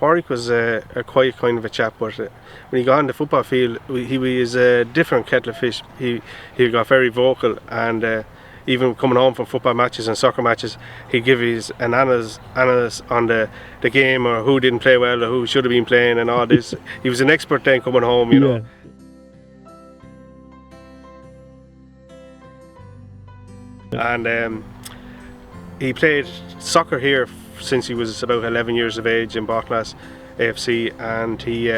Pauric was a quiet kind of a chap, but when he got on the football field, he was a different kettle of fish. He got very vocal, and even coming home from football matches and soccer matches, he'd give his analysis on the game, or who didn't play well, or who should have been playing, and all this. He was an expert then coming home, you know. And he played soccer here since he was about 11 years of age in Baltinglass AFC, and he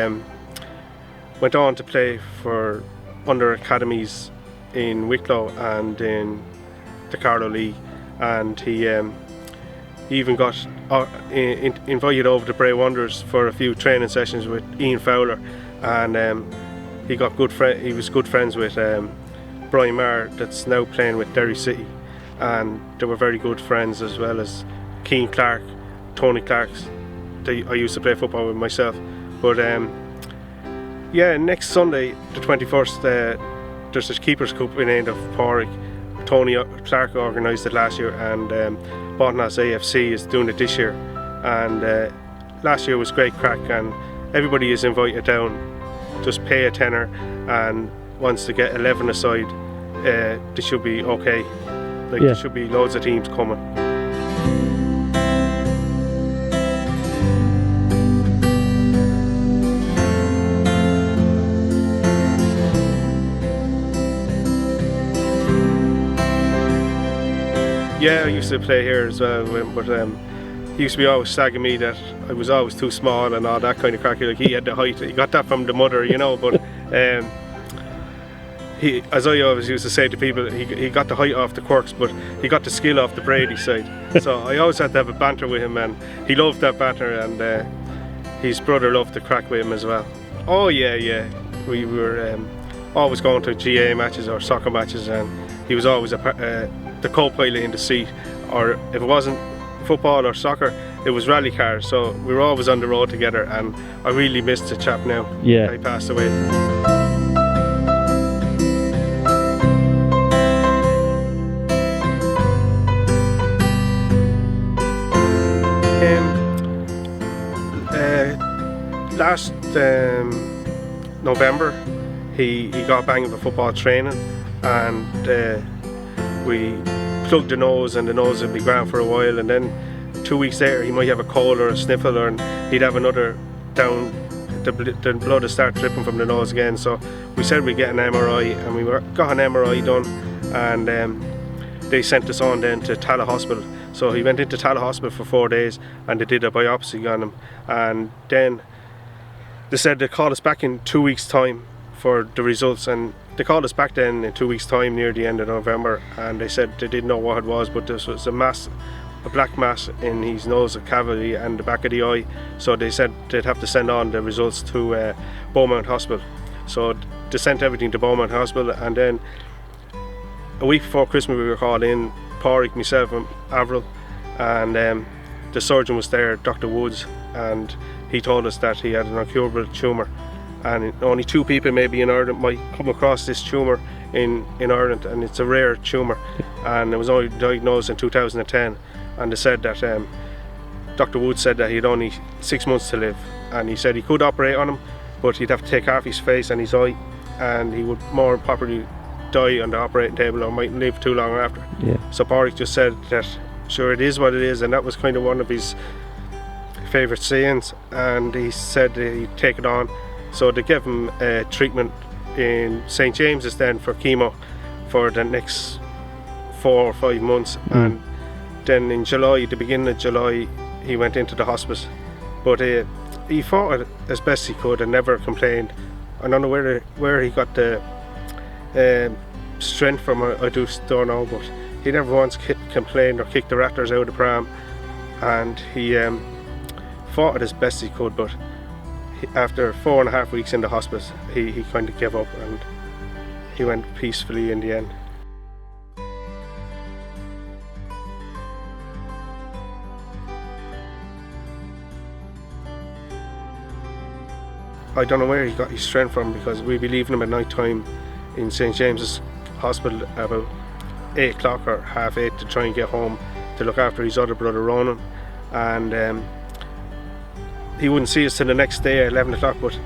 went on to play for under academies in Wicklow and in the Carlow League, and he even got invited over to Bray Wanderers for a few training sessions with Ian Fowler, and he was good friends with Brian Maher, that's now playing with Derry City, and they were very good friends, as well as Keane Clark, Tony Clark's. I used to play football with myself. But yeah, next Sunday the 21st, there's a Keepers Cup in aid of Pauric. Tony Clark organised it last year, and Baltinglass AFC is doing it this year, and last year was great crack, and everybody is invited down. Just pay a tenner, and once they get 11 aside, they should be okay. There should be loads of teams coming. Yeah, I used to play here as well, but he used to be always slagging me that I was always too small and all that kind of crack. Like, he had the height, he got that from the mother, you know, but he, as I always used to say to people, he got the height off the Quirks, but he got the skill off the Brady side. So I always had to have a banter with him, and he loved that banter, and his brother loved to crack with him as well. Oh yeah, we were always going to GA matches or soccer matches, and he was always the co-pilot in the seat, or if it wasn't football or soccer, it was rally cars, so we were always on the road together, and I really missed the chap now. Yeah. He passed away. Last November he got banged with football training, and we plugged the nose, and the nose would be grand for a while, and then 2 weeks later he might have a cold or a sniffle, or he'd have another down, the blood would start dripping from the nose again. So we said we'd get an MRI, and we got an MRI done, and they sent us on then to Tala Hospital. So he went into Tala Hospital for 4 days, and they did a biopsy on him, and then they said they'd call us back in 2 weeks time for the results, and they called us back then in 2 weeks time near the end of November, and they said they didn't know what it was, but this was a black mass in his nose, a cavity and the back of the eye. So they said they'd have to send on the results to Beaumont Hospital. So they sent everything to Beaumont Hospital, and then a week before Christmas we were called in, Pauric, myself and Avril, and the surgeon was there, Dr. Woods, and he told us that he had an incurable tumour, and only 2 people maybe in Ireland might come across this tumour in Ireland, and it's a rare tumour, and it was only diagnosed in 2010, and they said that Dr. Woods said that he had only 6 months to live, and he said he could operate on him, but he'd have to take half his face and his eye, and he would more probably die on the operating table, or mightn't live too long after. Yeah. So Pauric just said that sure, it is what it is, and that was kind of one of his favourite sayings, and he said he'd take it on. So they gave him treatment in St James's then for chemo for the next 4 or 5 months, and then in July, the beginning of July, he went into the hospice, but he fought it as best he could and never complained. I don't know where he got the strength from, I just don't know, but he never once complained or kicked the rafters out of the pram, and he fought it as best he could, but after 4.5 weeks in the hospice, he kind of gave up, and he went peacefully in the end. I don't know where he got his strength from, because we'd be leaving him at night time in St James's Hospital about 8 o'clock or 7:30 to try and get home to look after his other brother Ronan, and he wouldn't see us till the next day at 11 o'clock, but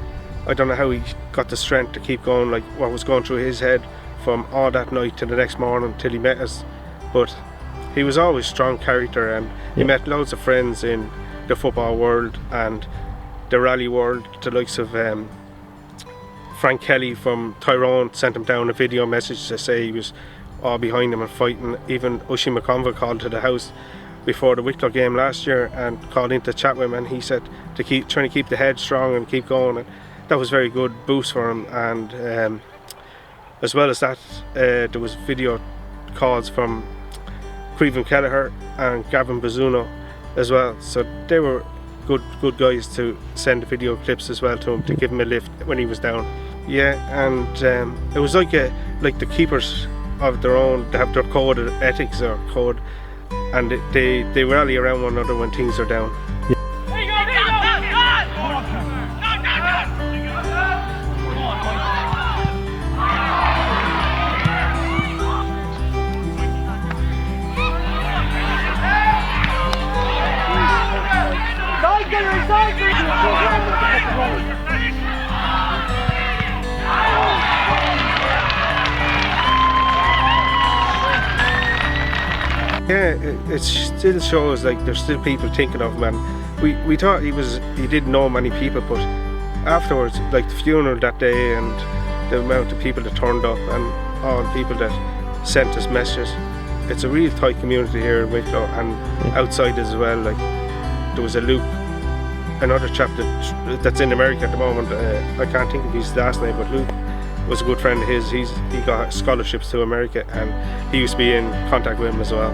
I don't know how he got the strength to keep going, like what was going through his head from all that night to the next morning till he met us. But he was always strong character, and he met loads of friends in the football world and the rally world. The likes of Frank Kelly from Tyrone sent him down a video message to say he was all behind him and fighting. Even Ushie McConville called to the house before the Wicklow game last year and called in to chat with him, and he said to trying to keep the head strong and keep going, and that was very good boost for him. And as well as that, there was video calls from Creven Kelleher and Gavin Bazzuno as well, so they were good guys to send video clips as well to him to give him a lift when he was down. Yeah, and it was like the keepers of their own. They have their code of ethics or code, and they rally around one another when things are down. Yeah, it still shows like there's still people thinking of him, and we thought he didn't know many people, but afterwards, like the funeral that day and the amount of people that turned up and all the people that sent us messages, it's a real tight community here in Wicklow and outside as well. Like there was a Luke, another chap that's in America at the moment. I can't think of his last name, but Luke was a good friend of his. He got scholarships to America, and he used to be in contact with him as well.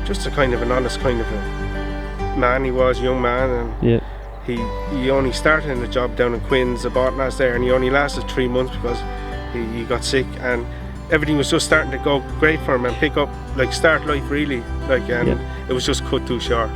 Just a kind of an honest kind of a man he was, young man, and he only started in the job down in Quinn's, the Baltinglass there, and he only lasted 3 months because he got sick, and everything was just starting to go great for him and pick up, like start life really, like, and it was just cut too short.